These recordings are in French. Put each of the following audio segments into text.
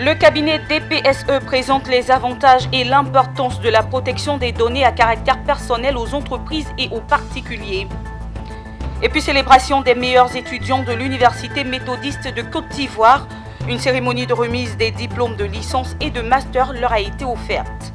Le cabinet DPSE présente les avantages et l'importance de la protection des données à caractère personnel aux entreprises et aux particuliers. Et puis célébration des meilleurs étudiants de l'Université méthodiste de Côte d'Ivoire. Une cérémonie de remise des diplômes de licence et de master leur a été offerte.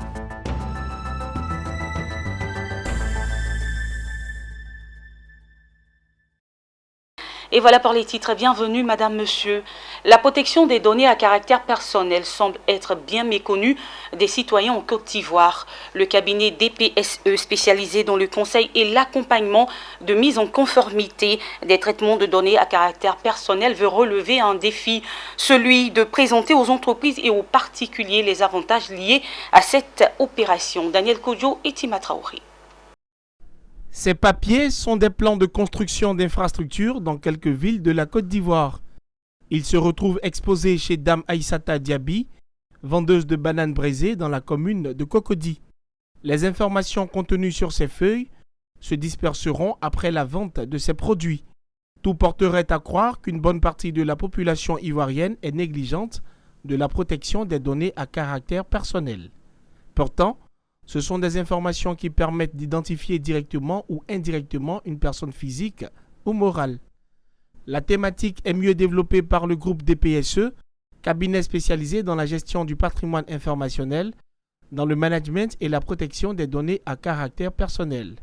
Et voilà pour les titres. Bienvenue, madame, monsieur. La protection des données à caractère personnel semble être bien méconnue des citoyens en Côte d'Ivoire. Le cabinet DPSE, spécialisé dans le conseil et l'accompagnement de mise en conformité des traitements de données à caractère personnel, veut relever un défi, celui de présenter aux entreprises et aux particuliers les avantages liés à cette opération. Daniel Kodjo et Tima Traoré. Ces papiers sont des plans de construction d'infrastructures dans quelques villes de la Côte d'Ivoire. Ils se retrouvent exposés chez Dame Aïssata Diaby, vendeuse de bananes braisées dans la commune de Cocody. Les informations contenues sur ces feuilles se disperseront après la vente de ces produits. Tout porterait à croire qu'une bonne partie de la population ivoirienne est négligente de la protection des données à caractère personnel. Pourtant, ce sont des informations qui permettent d'identifier directement ou indirectement une personne physique ou morale. La thématique est mieux développée par le groupe DPSE, cabinet spécialisé dans la gestion du patrimoine informationnel, dans le management et la protection des données à caractère personnel.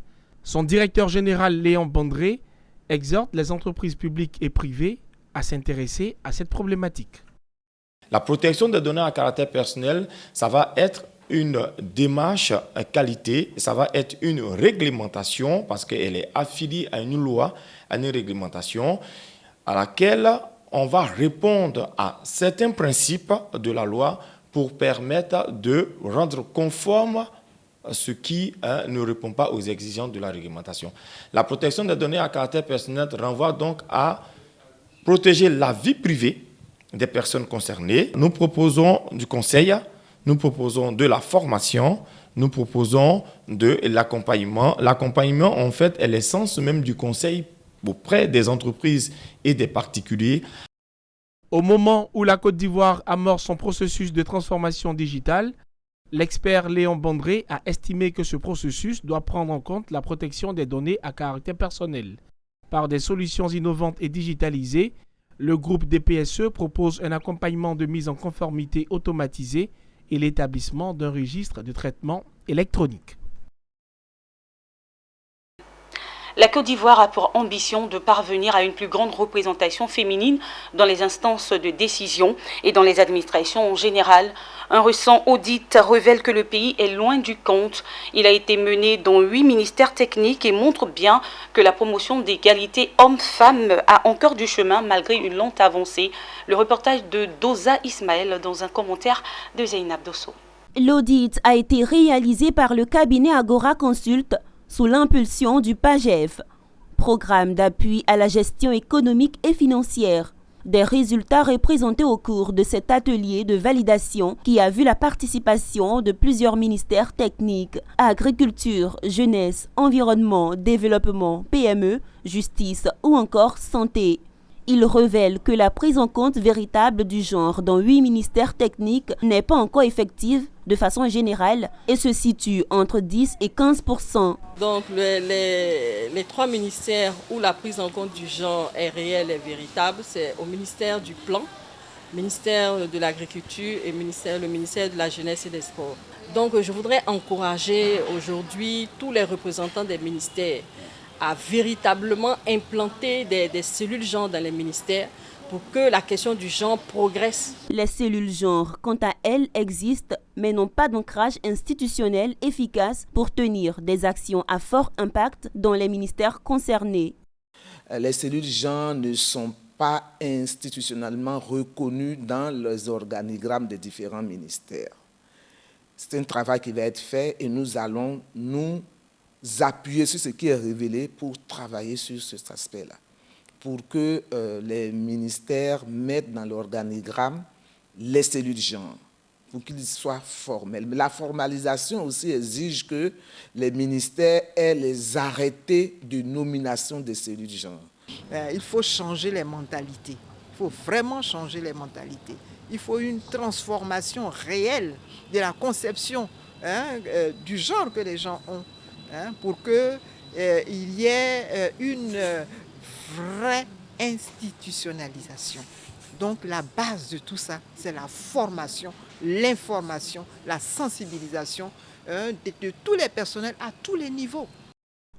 Son directeur général Léon Bandré exhorte les entreprises publiques et privées à s'intéresser à cette problématique. La protection des données à caractère personnel, ça va être une démarche qualité, ça va être une réglementation parce qu'elle est affiliée à une loi, à une réglementation à laquelle on va répondre à certains principes de la loi pour permettre de rendre conforme ce qui ne répond pas aux exigences de la réglementation. La protection des données à caractère personnel renvoie donc à protéger la vie privée des personnes concernées. Nous proposons du conseil, nous proposons de la formation, nous proposons de l'accompagnement. L'accompagnement, en fait, est l'essence même du conseil auprès des entreprises et des particuliers. Au moment où la Côte d'Ivoire amorce son processus de transformation digitale, l'expert Léon Bandré a estimé que ce processus doit prendre en compte la protection des données à caractère personnel. Par des solutions innovantes et digitalisées, le groupe DPSE propose un accompagnement de mise en conformité automatisé et l'établissement d'un registre de traitement électronique. La Côte d'Ivoire a pour ambition de parvenir à une plus grande représentation féminine dans les instances de décision et dans les administrations en général. Un récent audit révèle que le pays est loin du compte. Il a été mené dans 8 ministères techniques et montre bien que la promotion d'égalité hommes-femmes a encore du chemin malgré une lente avancée. Le reportage de Doza Ismaël dans un commentaire de Zeynab Dosso. L'audit a été réalisé par le cabinet Agora Consult sous l'impulsion du PAGEF, programme d'appui à la gestion économique et financière. Des résultats représentés au cours de cet atelier de validation qui a vu la participation de plusieurs ministères techniques, agriculture, jeunesse, environnement, développement, PME, justice ou encore santé. Il révèle que la prise en compte véritable du genre dans 8 ministères techniques n'est pas encore effective de façon générale et se situe entre 10 et 15%. Donc les 3 ministères où la prise en compte du genre est réelle et véritable, c'est au ministère du Plan, ministère de l'Agriculture et le ministère de la Jeunesse et des Sports. Donc je voudrais encourager aujourd'hui tous les représentants des ministères à véritablement implanter des cellules genre dans les ministères pour que la question du genre progresse. Les cellules genre, quant à elles, existent, mais n'ont pas d'ancrage institutionnel efficace pour tenir des actions à fort impact dans les ministères concernés. Les cellules genre ne sont pas institutionnellement reconnues dans les organigrammes des différents ministères. C'est un travail qui va être fait et nous allons nous appuyer sur ce qui est révélé pour travailler sur cet aspect-là, pour que les ministères mettent dans l'organigramme les cellules genre, pour qu'ils soient formels. Mais la formalisation aussi exige que les ministères aient les arrêtés de nomination des cellules genre. Il faut changer les mentalités, il faut vraiment changer les mentalités. il faut une transformation réelle de la conception du genre que les gens ont, pour qu'il y ait une vraie institutionnalisation. Donc la base de tout ça, c'est la formation, l'information, la sensibilisation de tous les personnels à tous les niveaux.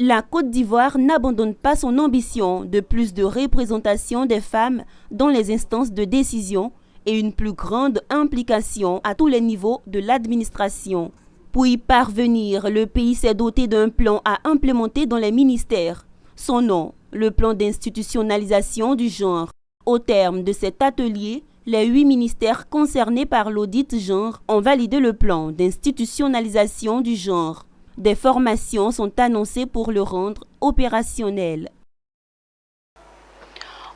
La Côte d'Ivoire n'abandonne pas son ambition de plus de représentation des femmes dans les instances de décision et une plus grande implication à tous les niveaux de l'administration. Pour y parvenir, le pays s'est doté d'un plan à implémenter dans les ministères. Son nom, le plan d'institutionnalisation du genre. Au terme de cet atelier, les 8 ministères concernés par l'audit genre ont validé le plan d'institutionnalisation du genre. Des formations sont annoncées pour le rendre opérationnel.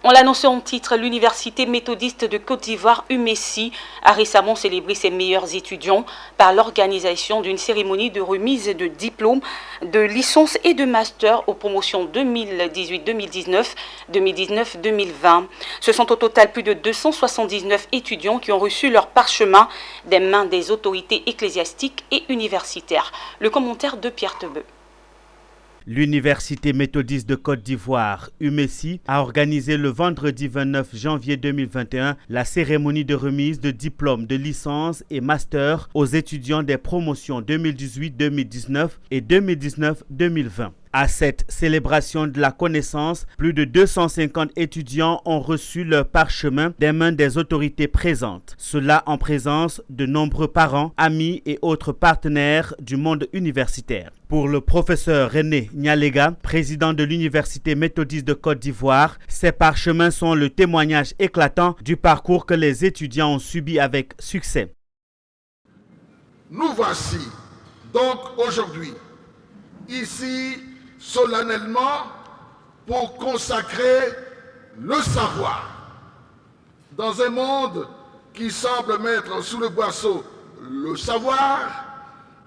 On l'annonçait en titre, l'Université méthodiste de Côte d'Ivoire, UMESI, a récemment célébré ses meilleurs étudiants par l'organisation d'une cérémonie de remise de diplômes, de licence et de master aux promotions 2018-2019, 2019-2020. Ce sont au total plus de 279 étudiants qui ont reçu leur parchemin des mains des autorités ecclésiastiques et universitaires. Le commentaire de Pierre Tebeu. L'Université méthodiste de Côte d'Ivoire, UMESI, a organisé le vendredi 29 janvier 2021 la cérémonie de remise de diplômes de licence et master aux étudiants des promotions 2018-2019 et 2019-2020. À cette célébration de la connaissance, plus de 250 étudiants ont reçu leur parchemin des mains des autorités présentes. Cela en présence de nombreux parents, amis et autres partenaires du monde universitaire. Pour le professeur René Nyalega, président de l'Université méthodiste de Côte d'Ivoire, ces parchemins sont le témoignage éclatant du parcours que les étudiants ont subi avec succès. Nous voici donc aujourd'hui ici solennellement pour consacrer le savoir. Dans un monde qui semble mettre sous le boisseau le savoir,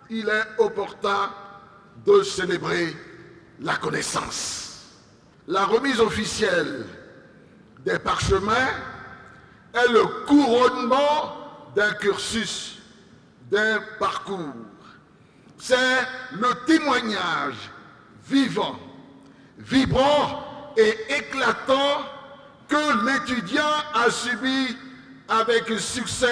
il est opportun de célébrer la connaissance. La remise officielle des parchemins est le couronnement d'un cursus, d'un parcours. C'est le témoignage vivant, vibrant et éclatant que l'étudiant a subi avec succès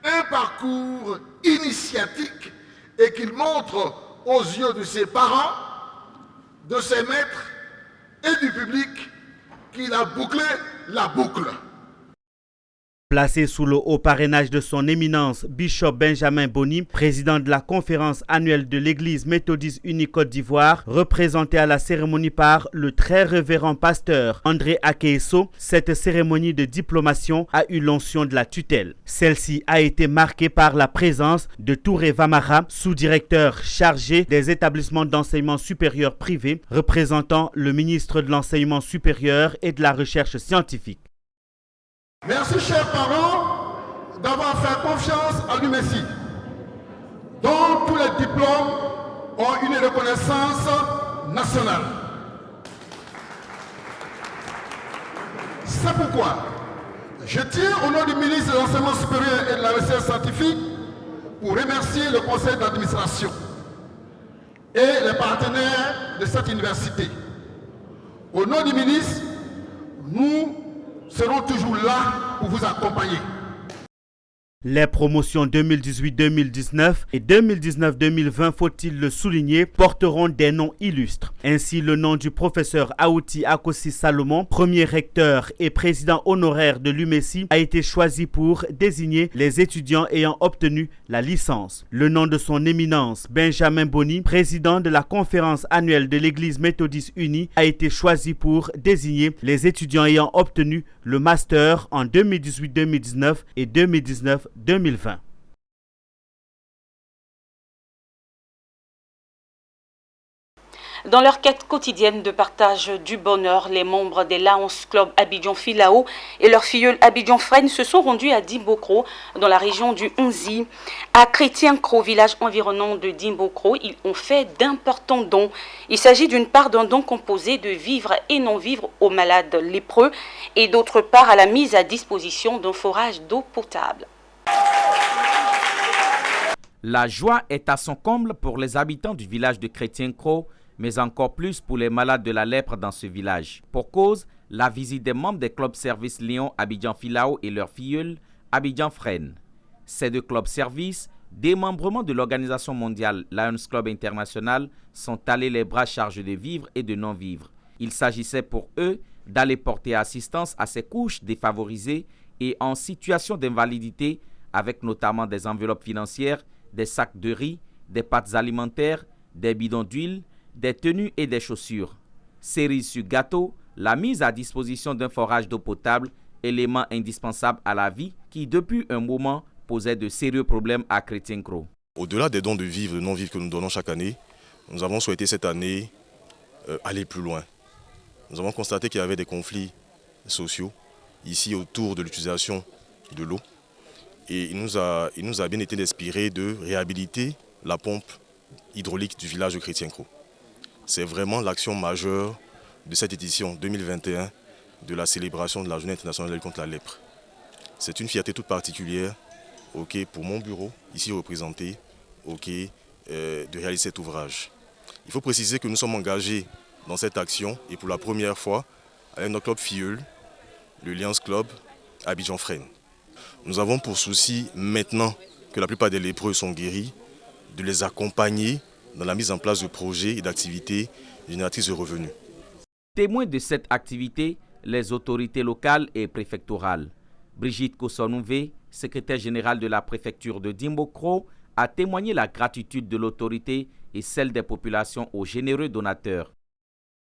un parcours initiatique et qu'il montre aux yeux de ses parents, de ses maîtres et du public qu'il a bouclé la boucle. Placé sous le haut parrainage de son éminence Bishop Benjamin Boni, président de la conférence annuelle de l'Église méthodiste unie Côte d'Ivoire, représenté à la cérémonie par le très révérend pasteur André Akeeso, cette cérémonie de diplomation a eu l'onction de la tutelle. Celle-ci a été marquée par la présence de Touré Vamara, sous-directeur chargé des établissements d'enseignement supérieur privé, représentant le ministre de l'Enseignement supérieur et de la Recherche scientifique. Merci, chers parents, d'avoir fait confiance à l'UMESI, dont tous les diplômes ont une reconnaissance nationale. C'est pourquoi je tiens au nom du ministre de l'Enseignement supérieur et de la Recherche scientifique pour remercier le conseil d'administration et les partenaires de cette université. Au nom du ministre, nous seront toujours là pour vous accompagner. Les promotions 2018-2019 et 2019-2020, faut-il le souligner, porteront des noms illustres. Ainsi, le nom du professeur Aouti Akossi Salomon, premier recteur et président honoraire de l'UMESI, a été choisi pour désigner les étudiants ayant obtenu la licence. Le nom de son éminence, Benjamin Boni, président de la conférence annuelle de l'Église méthodiste unie, a été choisi pour désigner les étudiants ayant obtenu le master en 2018-2019 et 2019-2020. Dans leur quête quotidienne de partage du bonheur, les membres des Lions Club Abidjan Filao et leur filleule Abidjan Fren se sont rendus à Dimbokro, dans la région du Nzi. À Chrétien-Cro, village environnant de Dimbokro, ils ont fait d'importants dons. Il s'agit d'une part d'un don composé de vivres et non-vivres aux malades lépreux et d'autre part à la mise à disposition d'un forage d'eau potable. La joie est à son comble pour les habitants du village de Chrétien-Cro, mais encore plus pour les malades de la lèpre dans ce village. Pour cause, la visite des membres des clubs services Lyon Abidjan Filao et leur filleule Abidjan Fren. Ces deux clubs services, démembrement de l'organisation mondiale Lions Club International, sont allés les bras chargés de vivres et de non-vivres. Il s'agissait pour eux d'aller porter assistance à ces couches défavorisées et en situation d'invalidité, avec notamment des enveloppes financières, des sacs de riz, des pâtes alimentaires, des bidons d'huile, des tenues et des chaussures. Cerise sur gâteau, la mise à disposition d'un forage d'eau potable, élément indispensable à la vie qui, depuis un moment, posait de sérieux problèmes à Chrétien-Cro. Au-delà des dons de vivres et de non-vivres que nous donnons chaque année, nous avons souhaité cette année aller plus loin. Nous avons constaté qu'il y avait des conflits sociaux ici autour de l'utilisation de l'eau. Et il nous a bien été inspiré de réhabiliter la pompe hydraulique du village de Chrétien-Cro. C'est vraiment l'action majeure de cette édition 2021 de la célébration de la Journée internationale de la lutte contre la lèpre. C'est une fierté toute particulière pour mon bureau, ici représenté, de réaliser cet ouvrage. Il faut préciser que nous sommes engagés dans cette action et pour la première fois avec notre club filleul, le Lions Club Abidjan Fren. Nous avons pour souci, maintenant que la plupart des lépreux sont guéris, de les accompagner dans la mise en place de projets et d'activités génératrices de revenus. Témoins de cette activité, les autorités locales et préfectorales. Brigitte Kossonouvé, secrétaire générale de la préfecture de Dimbokro, a témoigné la gratitude de l'autorité et celle des populations aux généreux donateurs.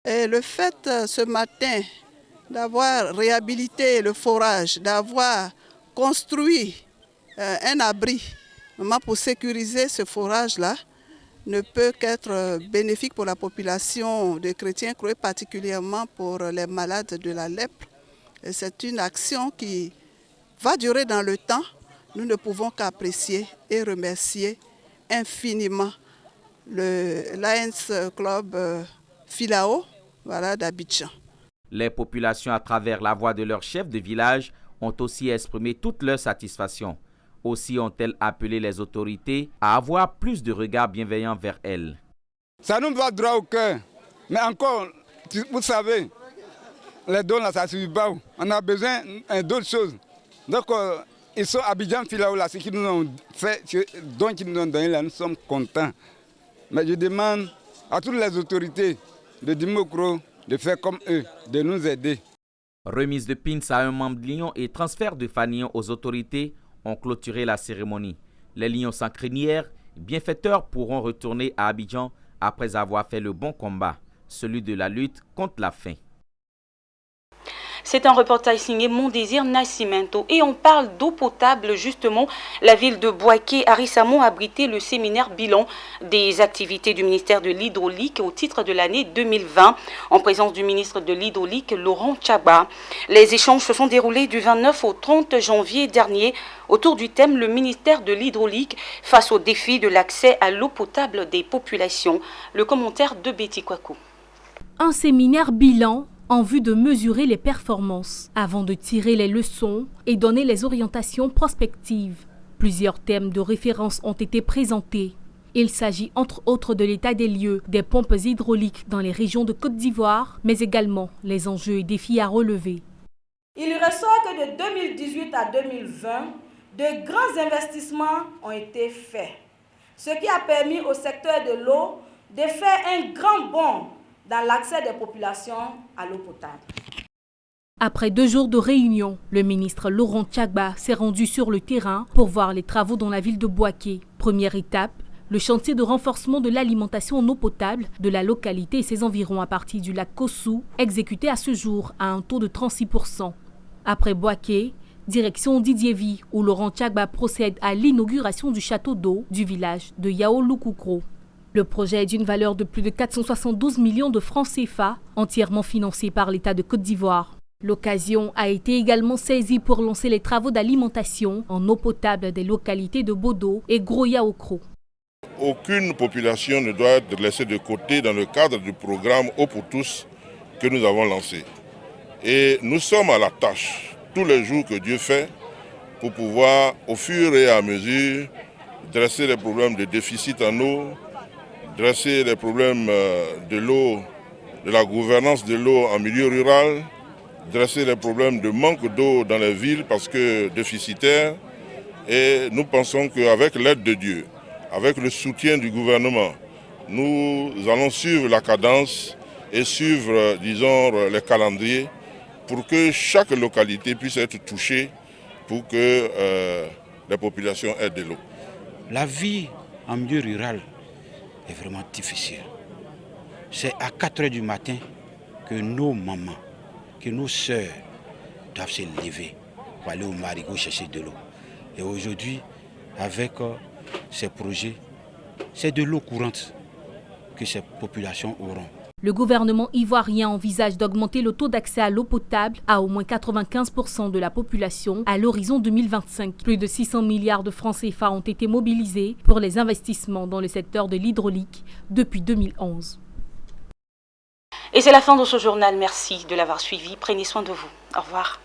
Et le fait ce matin d'avoir réhabilité le forage, d'avoir construit un abri pour sécuriser ce forage-là, ne peut qu'être bénéfique pour la population de Chrétien-Cro, particulièrement pour les malades de la lèpre. C'est une action qui va durer dans le temps. Nous ne pouvons qu'apprécier et remercier infiniment le Lions Club Filao d'Abidjan. Les populations, à travers la voix de leur chef de village, ont aussi exprimé toute leur satisfaction. Aussi ont-elles appelé les autorités à avoir plus de regard bienveillant vers elles. Ça nous va droit au cœur. Mais encore, vous savez, les dons là, ça ne suffit pas. On a besoin d'autres choses. Donc, ils sont Abidjan Filao là, ce qu'ils nous ont fait, ce dont ils nous ont donné là, nous sommes contents. Mais je demande à toutes les autorités de Dimbokro de faire comme eux, de nous aider. Remise de pins à un membre de Lyon et transfert de fanion aux autorités ont clôturé la cérémonie. Les Lions sans crinière, bienfaiteurs pourront retourner à Abidjan après avoir fait le bon combat, celui de la lutte contre la faim. C'est un reportage signé Mon Désir Nascimento et on parle d'eau potable justement. La ville de Boaké a récemment abrité le séminaire bilan des activités du ministère de l'Hydraulique au titre de l'année 2020 en présence du ministre de l'Hydraulique Laurent Tchagba. Les échanges se sont déroulés du 29 au 30 janvier dernier autour du thème le ministère de l'Hydraulique face au défi de l'accès à l'eau potable des populations. Le commentaire de Betty Kwaku. Un séminaire bilan en vue de mesurer les performances, avant de tirer les leçons et donner les orientations prospectives. Plusieurs thèmes de référence ont été présentés. Il s'agit entre autres de l'état des lieux, des pompes hydrauliques dans les régions de Côte d'Ivoire, mais également les enjeux et défis à relever. Il ressort que de 2018 à 2020, de grands investissements ont été faits, ce qui a permis au secteur de l'eau de faire un grand bond dans l'accès des populations à l'eau potable. Après 2 jours de réunion, le ministre Laurent Tchagba s'est rendu sur le terrain pour voir les travaux dans la ville de Boaké. Première étape, le chantier de renforcement de l'alimentation en eau potable de la localité et ses environs à partir du lac Kossou, exécuté à ce jour à un taux de 36%. Après Boaké, direction Didiévi, où Laurent Tchagba procède à l'inauguration du château d'eau du village de Yaoloukoucro. Le projet est d'une valeur de plus de 472 millions de francs CFA, entièrement financé par l'État de Côte d'Ivoire. L'occasion a été également saisie pour lancer les travaux d'alimentation en eau potable des localités de Bodo et Groya-Okro. Aucune population ne doit être laissée de côté dans le cadre du programme Eau pour tous que nous avons lancé. Et nous sommes à la tâche tous les jours que Dieu fait pour pouvoir, au fur et à mesure, dresser les problèmes de déficit en eau, dresser les problèmes de l'eau, de la gouvernance de l'eau en milieu rural, dresser les problèmes de manque d'eau dans les villes parce que déficitaires. Et nous pensons qu'avec l'aide de Dieu, avec le soutien du gouvernement, nous allons suivre la cadence et suivre, disons, les calendriers pour que chaque localité puisse être touchée pour que les populations aient de l'eau. La vie en milieu rural est vraiment difficile. C'est à 4 h du matin que nos mamans, que nos sœurs doivent se lever pour aller au marigot chercher de l'eau. Et aujourd'hui, avec ces projets, c'est de l'eau courante que ces populations auront. Le gouvernement ivoirien envisage d'augmenter le taux d'accès à l'eau potable à au moins 95% de la population à l'horizon 2025. Plus de 600 milliards de francs CFA ont été mobilisés pour les investissements dans le secteur de l'hydraulique depuis 2011. Et c'est la fin de ce journal. Merci de l'avoir suivi. Prenez soin de vous. Au revoir.